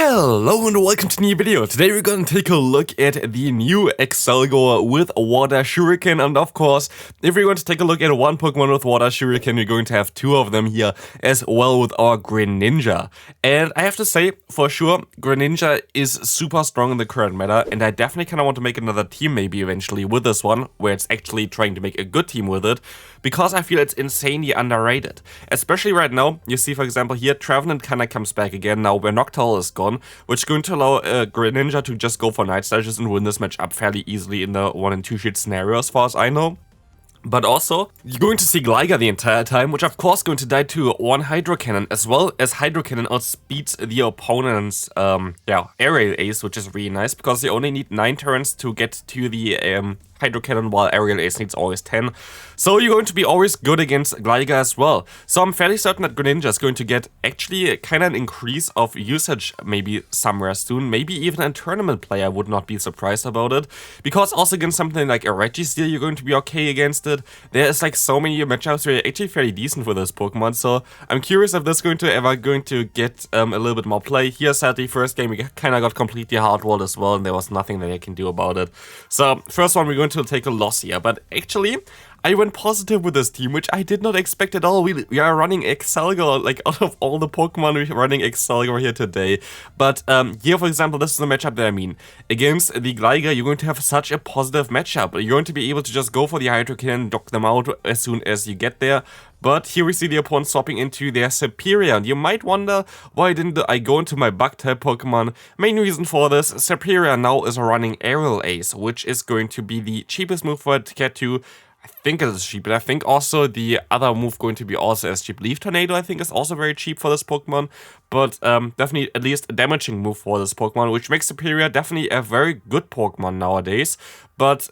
Hello and welcome to a new video. Today we're going to take a look at the new Accelgor with Water Shuriken, and of course, if we're going to take a look at one Pokemon with Water Shuriken, we're going to have two of them here as well with our Greninja. And I have to say, for sure, Greninja is super strong in the current meta, and I definitely kind of want to make another team maybe eventually with this one, where it's actually trying to make a good team with it, because I feel it's insanely underrated. Especially right now, you see for example here, Trevenant kind of comes back again now where Noctowl is gone, which is going to allow Greninja to just go for Night Slashes and win this match up fairly easily in the 1 and 2 shit scenario as far as I know. But also, you're going to see Gligar the entire time, which of course going to die to one Hydro Cannon, as well as Hydro Cannon outspeeds the opponent's Aerial Ace, which is really nice, because you only need 9 turns to get to the Hydro Cannon, while Aerial Ace needs always 10. So you're going to be always good against Gligar as well. So I'm fairly certain that Greninja is going to get actually kind of an increase of usage maybe somewhere soon. Maybe even a tournament player would not be surprised about it. Because also against something like a Registeel, you're going to be okay against it. There is like so many matchups where you're actually fairly decent for this Pokemon. So I'm curious if this is going to get a little bit more play. Here sadly first game we kind of got completely hard-walled as well, and there was nothing that I can do about it. So first one we're going to take a loss here, but actually I went positive with this team, which I did not expect at all. We are running Accelgor, like out of all the Pokemon we're running Accelgor here today. But here for example, this is the matchup that I mean. Against the Gligar, you're going to have such a positive matchup. You're going to be able to just go for the Hydro Cannon, knock them out as soon as you get there. But here we see the opponent swapping into their Serperior, and you might wonder why didn't I go into my Bug-type Pokemon. Main reason for this, Serperior now is running Aerial Ace, which is going to be the cheapest move for it to get to. I think it is cheap, but I think also the other move going to be also as cheap. Leaf Tornado I think is also very cheap for this Pokemon, but definitely at least a damaging move for this Pokemon, which makes Serperior definitely a very good Pokemon nowadays. But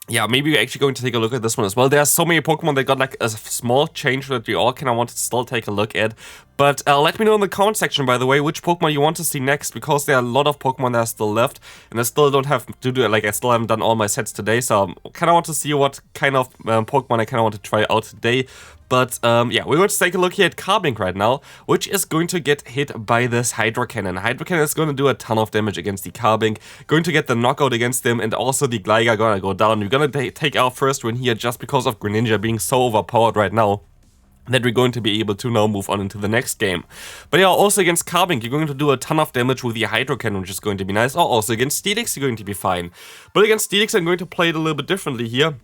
yeah, maybe we're actually going to take a look at this one as well. There are so many Pokemon that got like a small change that we all kind of want to still take a look at. But let me know in the comment section, by the way, which Pokemon you want to see next, because there are a lot of Pokemon that are still left, and I still don't have to do it, like I still haven't done all my sets today, so I kind of want to see what kind of Pokemon I kind of want to try out today. But yeah, we're going to take a look here at Carbink right now, which is going to get hit by this Hydro Cannon. Hydro Cannon is going to do a ton of damage against the Carbink, going to get the knockout against them, and also the Gligar gonna go down. We're gonna take our first win here just because of Greninja being so overpowered right now that we're going to be able to now move on into the next game. But yeah, also against Carbink, you're going to do a ton of damage with the Hydro Cannon, which is going to be nice. Or also against Steelix, you're going to be fine. But against Steelix, I'm going to play it a little bit differently here,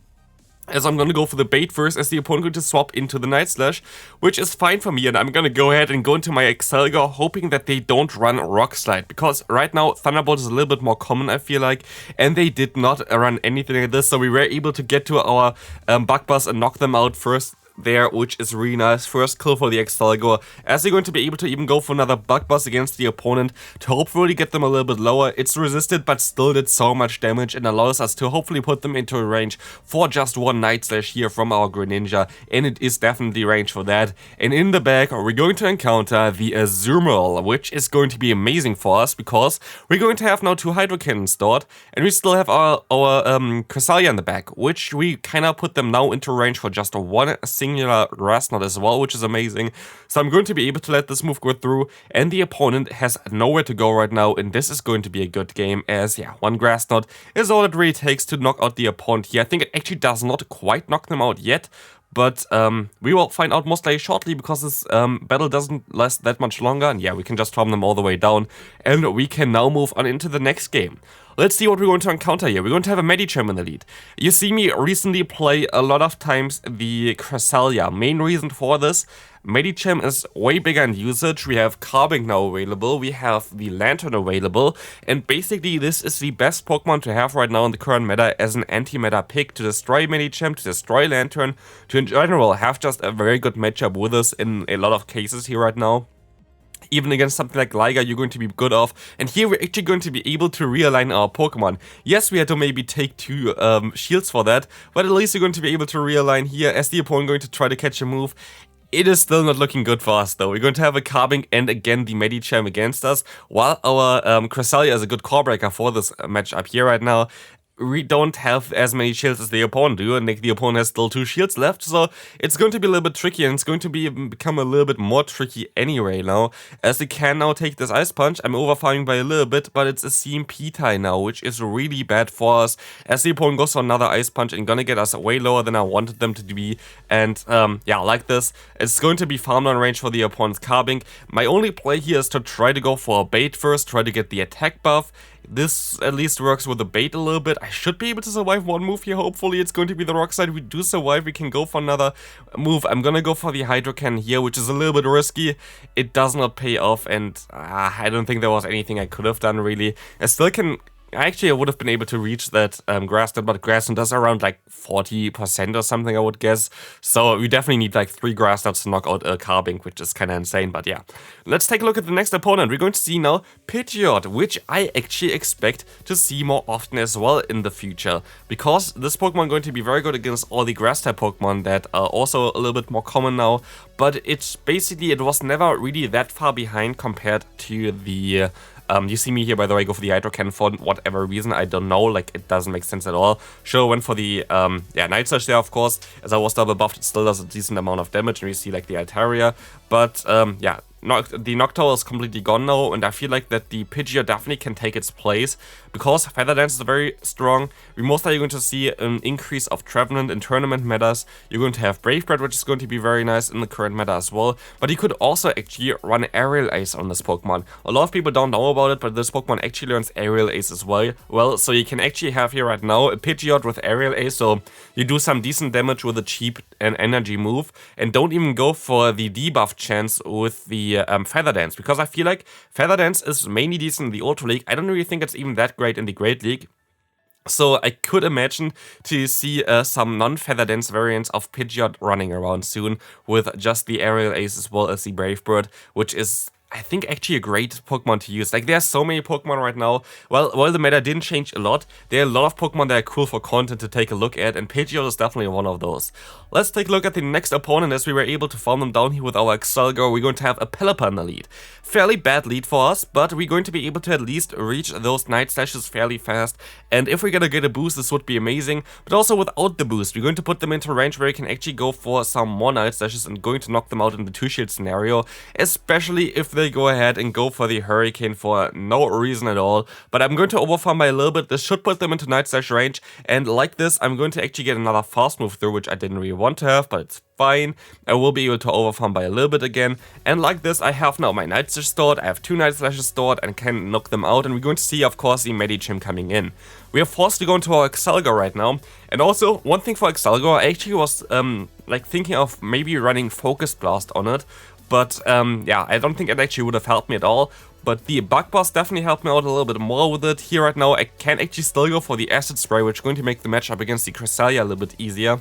as I'm gonna go for the bait first, as the opponent going to swap into the Night Slash, which is fine for me, and I'm gonna go ahead and go into my Accelgor, hoping that they don't run Rock Slide, because right now Thunderbolt is a little bit more common, I feel like, and they did not run anything like this, so we were able to get to our Bug Buzz and knock them out first there, which is really nice. First kill for the Accelgor, as they're going to be able to even go for another Bug Buzz against the opponent to hopefully get them a little bit lower. It's resisted, but still did so much damage, and allows us to hopefully put them into a range for just one Night Slash here from our Greninja, and it is definitely range for that. And in the back, we're going to encounter the Azumarill, which is going to be amazing for us, because we're going to have now 2 Hydro Cannons stored, and we still have our Cresselia in the back, which we kind of put them now into range for just one singular Grass Knot as well, which is amazing. So I'm going to be able to let this move go through, and the opponent has nowhere to go right now, and this is going to be a good game, as yeah, one Grass Knot is all it really takes to knock out the opponent here. I think it actually does not quite knock them out yet, but we will find out most likely shortly, because this battle doesn't last that much longer, and yeah, we can just farm them all the way down, and we can now move on into the next game. Let's see what we're going to encounter here. We're going to have a Medicham in the lead. You see me recently play a lot of times the Cresselia. Main reason for this, Medicham is way bigger in usage. We have Carbink now available, we have the Lantern available, and basically this is the best Pokemon to have right now in the current meta as an anti-meta pick to destroy Medicham, to destroy Lantern, to in general have just a very good matchup with us in a lot of cases here right now. Even against something like Gligar, you're going to be good off. And here we're actually going to be able to realign our Pokemon. Yes, we had to maybe take 2 shields for that, but at least you're going to be able to realign here as the opponent going to try to catch a move. It is still not looking good for us though. We're going to have a Carbink and again the Medicham against us, while our Cresselia is a good core breaker for this matchup here right now. we don't have as many shields as the opponent do, and the opponent has still 2 shields left, so it's going to be a little bit tricky, and it's going to become a little bit more tricky anyway now, as he can now take this Ice Punch. I'm overfarming by a little bit, but it's a CMP tie now, which is really bad for us, as the opponent goes for another Ice Punch and gonna get us way lower than I wanted them to be, and yeah, like this, it's going to be farm down range for the opponent's Carbink. My only play here is to try to go for a bait first, try to get the attack buff. This at least works with the bait a little bit. I should be able to survive one move here. Hopefully it's going to be the rock side. We do survive. We can go for another move. I'm gonna go for the Hydro Cannon here, which is a little bit risky. It does not pay off, and I don't think there was anything I could have done really. I would have been able to reach that Grassland, but Grassland does around like 40% or something, I would guess. So we definitely need like 3 Grasslands to knock out a Carbink, which is kind of insane, but yeah. Let's take a look at the next opponent. We're going to see now Pidgeot, which I actually expect to see more often as well in the future. Because this Pokemon is going to be very good against all the Grass-type Pokemon that are also a little bit more common now. But it's basically, it was never really that far behind compared to the... you see me here, by the way, go for the Hydro Cannon for whatever reason, I don't know, like, it doesn't make sense at all. Sure, went for the, Night Surge there, of course. As I was double buffed, it still does a decent amount of damage, and we see, like, the Altaria. But, the Noctowl is completely gone now, and I feel like that the Pidgeot definitely can take its place, because Feather Dance is very strong. We're most likely going to see an increase of Trevenant in tournament metas. You're going to have Brave Bird, which is going to be very nice in the current meta as well, but you could also actually run Aerial Ace on this Pokemon. A lot of people don't know about it, but this Pokemon actually learns Aerial Ace as well, so you can actually have here right now a Pidgeot with Aerial Ace, so you do some decent damage with a cheap and energy move, and don't even go for the debuff chance with the Feather Dance, because I feel like Feather Dance is mainly decent in the Ultra League. I don't really think it's even that great in the Great League. So I could imagine to see some non-Feather Dance variants of Pidgeot running around soon with just the Aerial Ace as well as the Brave Bird, which is, I think, actually a great Pokemon to use. Like, there's so many Pokemon right now. Well, while the meta didn't change a lot, there are a lot of Pokemon that are cool for content to take a look at, and Pidgeot is definitely one of those. Let's take a look at the next opponent, as we were able to farm them down here with our Accelgor. We're going to have a Pelipper in the lead. Fairly bad lead for us, but we're going to be able to at least reach those Night Slashes fairly fast, and if we're gonna get a boost, this would be amazing. But also without the boost, we're going to put them into range where we can actually go for some more Night Slashes and going to knock them out in the 2-shield scenario, especially if they go ahead and go for the Hurricane for no reason at all. But I'm going to overfarm by a little bit. This should put them into Night Slash range, and like this, I'm going to actually get another fast move through, which I didn't really want to have, but it's fine. I will be able to overfarm by a little bit again, and like this, I have now my Night Slash stored, I have 2 Night Slashes stored and can knock them out, and we're going to see, of course, the Medicham coming in. We are forced to go into our Accelgor right now, and also, one thing for Accelgor, I actually was like thinking of maybe running Focus Blast on it, but yeah, I don't think it actually would have helped me at all. But the Bug Boss definitely helped me out a little bit more with it. Here right now, I can actually still go for the Acid Spray, which is going to make the matchup against the Cresselia a little bit easier.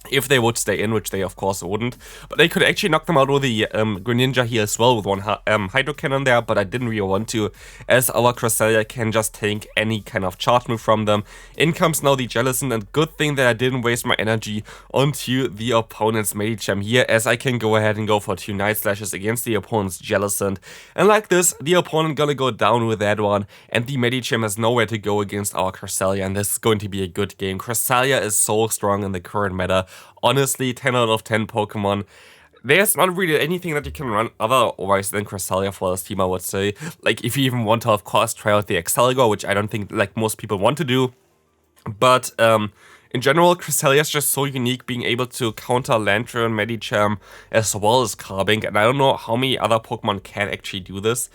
If they would stay in, which they of course wouldn't. But they could actually knock them out with the Greninja here as well with one Hydro Cannon there, but I didn't really want to, as our Cresselia can just tank any kind of charge move from them. In comes now the Jellicent, and good thing that I didn't waste my energy onto the opponent's Medicham here, as I can go ahead and go for 2 Night Slashes against the opponent's Jellicent. And like this, the opponent gonna go down with that one, and the Medicham has nowhere to go against our Cresselia, and this is going to be a good game. Cresselia is so strong in the current meta. Honestly, 10 out of 10 Pokemon. There's not really anything that you can run otherwise than Cresselia for this team, I would say. Like, if you even want to, of course, try out the Accelgor, which I don't think, like, most people want to do. But, in general, Cresselia is just so unique, being able to counter Lantern, Medicham, as well as Carbink, and I don't know how many other Pokemon can actually do this.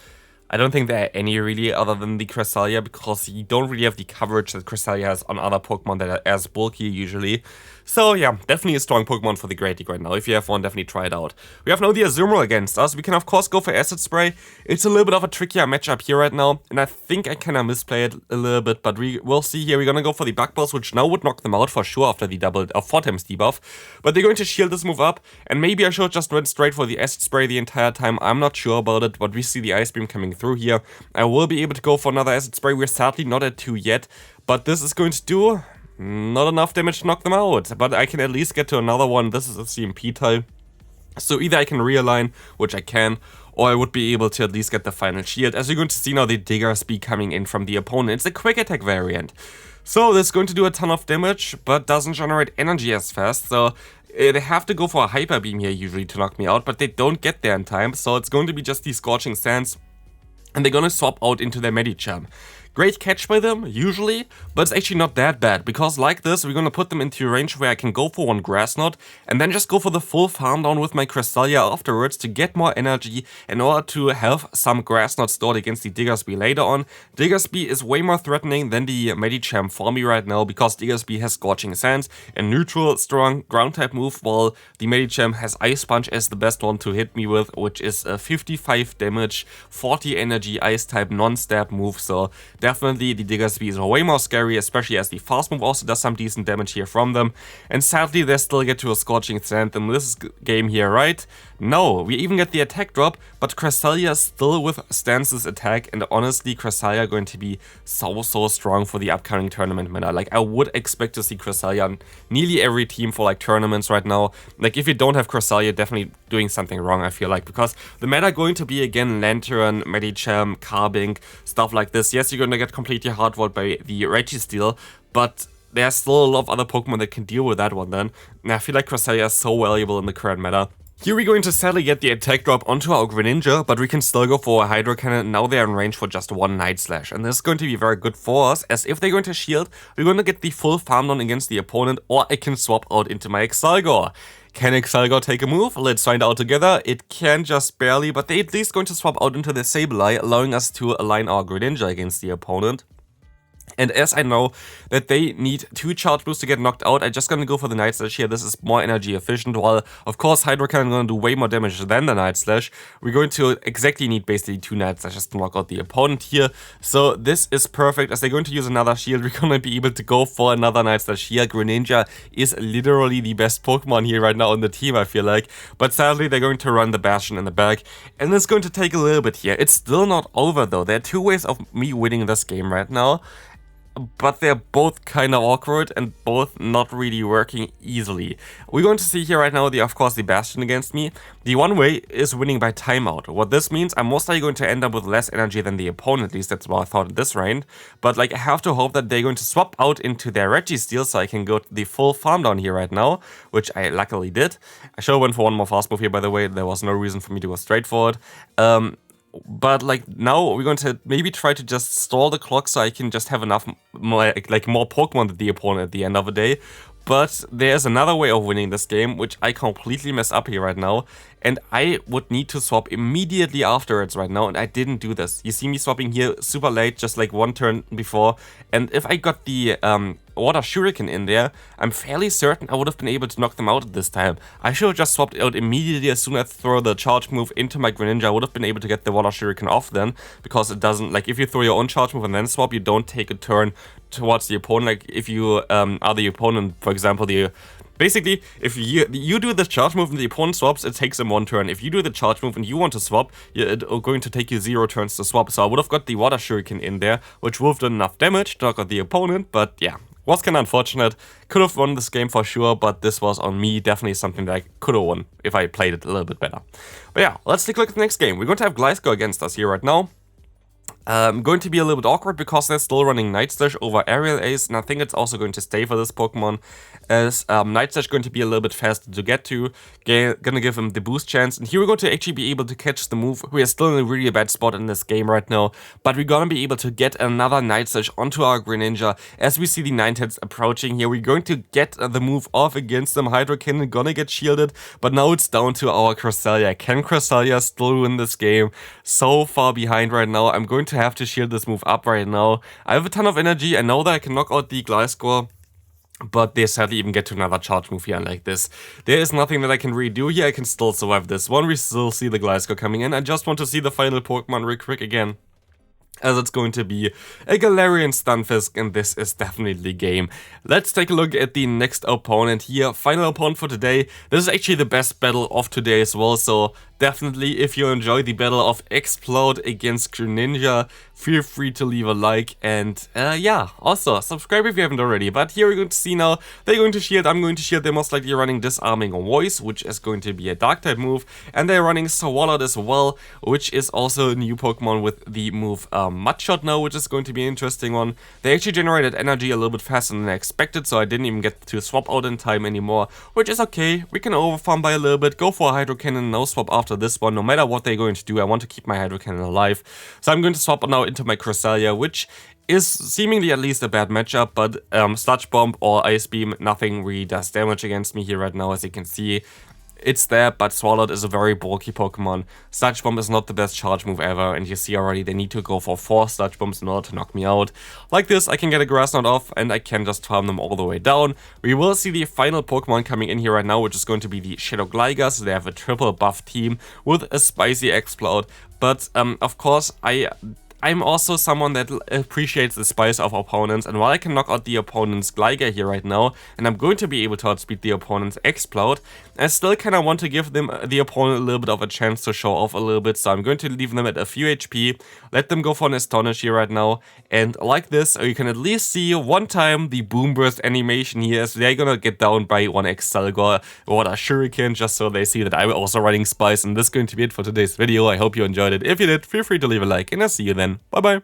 I don't think there are any really other than the Cresselia, because you don't really have the coverage that Cresselia has on other Pokemon that are as bulky usually. So yeah, definitely a strong Pokemon for the Great League right now. If you have one, definitely try it out. We have now the Azumarill against us. We can of course go for Acid Spray. It's a little bit of a trickier matchup here right now, and I think I kind of misplay it a little bit, but we will see here. We're gonna go for the Bug Boss, which now would knock them out for sure after the 4 times debuff. But they're going to shield this move up, and maybe I should just went straight for the Acid Spray the entire time. I'm not sure about it, but we see the Ice Beam coming through here. I will be able to go for another Acid Spray. We're sadly not at 2 yet, but this is going to do not enough damage to knock them out, but I can at least get to another one. This is a CMP tile, so either I can realign, which I can, or I would be able to at least get the final shield. As you're going to see now, the Digger Speed coming in from the opponent. It's a quick attack variant. So this is going to do a ton of damage, but doesn't generate energy as fast, so they have to go for a Hyper Beam here usually to knock me out, but they don't get there in time, so it's going to be just these Scorching Sands, and they're gonna swap out into their Medicham. Great catch by them, usually, but it's actually not that bad, because like this, we're gonna put them into a range where I can go for one Grass Knot, and then just go for the full farm down with my Cresselia afterwards to get more energy in order to have some Grass Knot stored against the Diggersby later on. Diggersby is way more threatening than the Medicham for me right now, because Diggersby has Scorching Sands, a neutral, strong ground-type move, while the Medicham has Ice Punch as the best one to hit me with, which is a 55 damage, 40 energy, Ice-type non-stab move, so definitely the Diggersby is way more scary, especially as the fast move also does some decent damage here from them. And sadly they still get to a Scorching Sand in this game here, right? No, we even get the attack drop, but Cresselia still withstands this attack, and honestly Cresselia going to be so strong for the upcoming tournament meta. Like, I would expect to see Cresselia on nearly every team for like tournaments right now. Like, if you don't have Cresselia, definitely doing something wrong, I feel like, because the meta going to be again Lantern, Medicham, Carbink, stuff like this. Yes, you're going to get completely hardwalled by the Registeel, but there's still a lot of other Pokemon that can deal with that one then. And I feel like Cresselia is so valuable in the current meta. Here we're going to sadly get the attack drop onto our Greninja, but we can still go for a Hydro Cannon. Now they're in range for just one Night Slash, and this is going to be very good for us, as if they're going to shield, we're going to get the full farm down against the opponent, or I can swap out into my Accelgor. Can Accelgor take a move? Let's find out together. It can just barely, but they're at least going to swap out into the Sableye, allowing us to align our Greninja against the opponent. And as I know that they need 2 charge boosts to get knocked out, I'm just gonna go for the Night Slash here. This is more energy efficient, while of course Hydro Cannon is gonna do way more damage than the Night Slash. We're going to exactly need basically 2 Night Slashes to knock out the opponent here. So this is perfect. As they're going to use another shield, we're gonna be able to go for another Night Slash here. Greninja is literally the best Pokemon here right now on the team, I feel like. But sadly, they're going to run the Bastion in the back, and it's going to take a little bit here. It's still not over though. There are 2 ways of me winning this game right now, but they're both kind of awkward and both not really working easily. We're going to see here right now, of course, the Bastion against me. The one way is winning by timeout. What this means, I'm most likely going to end up with less energy than the opponent, at least that's what I thought at this round. But like, I have to hope that they're going to swap out into their Registeel so I can go to the full farm down here right now, which I luckily did. I should have went for one more fast move here, by the way. There was no reason for me to go straight for it. But like, now we're going to maybe try to just stall the clock so I can just have enough more Pokemon than the opponent at the end of the day. But there's another way of winning this game, which I completely mess up here right now. And I would need to swap immediately afterwards right now, and I didn't do this. You see me swapping here super late, just like one turn before. And if I got the Water Shuriken in there, I'm fairly certain I would have been able to knock them out at this time. I should have just swapped out immediately as soon as I throw the charge move into my Greninja. I would have been able to get the Water Shuriken off then, because it doesn't, like, if you throw your own charge move and then swap, you don't take a turn towards the opponent. Like, if you are the opponent, for example, basically, if you do the charge move and the opponent swaps, it takes him 1 turn. If you do the charge move and you want to swap, it's going to take you 0 turns to swap. So I would have got the Water Shuriken in there, which would have done enough damage to knock out the opponent, but yeah. Was kind of unfortunate. Could have won this game for sure, but this was on me. Definitely something that I could have won if I played it a little bit better. But yeah, let's take a look at the next game. We're going to have Gliscor against us here right now. Going to be a little bit awkward because they're still running Night Slash over Aerial Ace, and I think it's also going to stay for this Pokemon, as Night Slash going to be a little bit faster to get to, gonna give him the boost chance, and here we're going to actually be able to catch the move. We are still in a really bad spot in this game right now, but we're gonna be able to get another Night Slash onto our Greninja. As we see the Ninetales approaching here, we're going to get the move off against them. Hydro Cannon gonna get shielded, but now it's down to our Cresselia. Can Cresselia still win this game? So far behind right now. I'm going to have to shield this move up right now. I have a ton of energy. I know that I can knock out the Gliscor, but they sadly even get to another charge move here like this. There is nothing that I can really do here. I can still survive this one. We still see the Gliscor coming in. I just want to see the final Pokemon real quick again, as it's going to be a Galarian Stunfisk, and this is definitely game. Let's take a look at the next opponent here. Final opponent for today. This is actually the best battle of today as well, so definitely, if you enjoy the battle of Explode against Greninja, feel free to leave a like, and yeah, also subscribe if you haven't already. But here we're going to see now, they're going to shield, I'm going to shield. They're most likely running Disarming Voice, which is going to be a dark type move, and they're running Swallow as well, which is also a new Pokemon with the move Mudshot now, which is going to be an interesting one. They actually generated energy a little bit faster than I expected, so I didn't even get to swap out in time anymore, which is okay. We can overfarm by a little bit, go for a Hydro Cannon, no swap after this one. No matter what they're going to do, I want to keep my Hydro Cannon alive. So I'm going to swap now into my Cresselia, which is seemingly at least a bad matchup, but Sludge Bomb or Ice Beam, nothing really does damage against me here right now, as you can see. It's there, but Swalot is a very bulky Pokemon. Sludge Bomb is not the best charge move ever, and you see already they need to go for 4 Sludge Bombs in order to knock me out. Like this, I can get a Grass Knot off, and I can just farm them all the way down. We will see the final Pokemon coming in here right now, which is going to be the Shadow Gligas. They have a triple buff team with a spicy Explode, but of course, I'm also someone that appreciates the spice of opponents, and while I can knock out the opponent's Gligar here right now, and I'm going to be able to outspeed the opponent's Explode, I still kind of want to give them the opponent a little bit of a chance to show off a little bit, so I'm going to leave them at a few HP, let them go for an Astonish here right now, and like this, you can at least see one time the Boom Burst animation here, as they're gonna get down by one Accelgor or a Shuriken, just so they see that I'm also running Spice, and this is going to be it for today's video. I hope you enjoyed it. If you did, feel free to leave a like, and I'll see you then. Bye bye.